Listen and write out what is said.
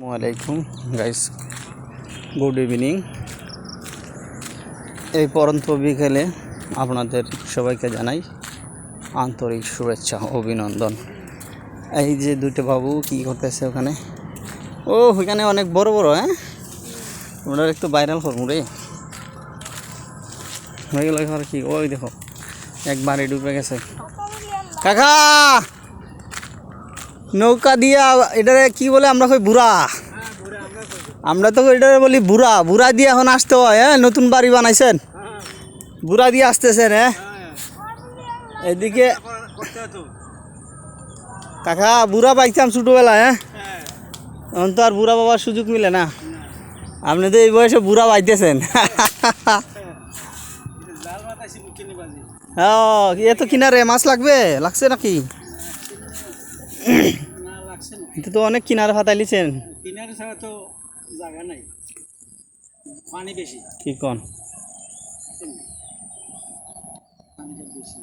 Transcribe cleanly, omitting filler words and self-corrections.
ওয়ালাইকুম guys, good evening. এই পরন্ত বিকেলে আপনাদের সবাইকে জানাই আন্তরিক শুভেচ্ছা অভিনন্দন। এই যে দুটো বাবু কি করতেছে ওখানে, ও ওখানে অনেক বড় বড়। ওরা একটু ভাইরাল করবো রে, হয়ে গেল কি। ওই দেখো একবারে ডুবে গেছে। কাকা নৌকা দিয়া এটারে কি বলে, আমরা কই বুড়া, আমরা তো এটারে বলি বুড়া। বুড়া দিয়ে এখন আসতে হয়। নতুন বাড়ি বানাইছেন, বুড়া দিয়ে আসতেছেন। এদিকে কাকা বুড়া পাইতাম ছোটোবেলায়। এখন তো আর বুড়া বাবার সুযোগ মিলে না। আপনি তো এই বয়সে বুড়া পাইতেছেন। হ্যাঁ, এ তো কিনারে মাছ লাগছে নাকি? এটা তো অনেক কিনারে ফাটাইলিছেন। কিনারে ছাড়া তো জায়গা নাই, পানি বেশি। কি কোন? পানিটা বেশি।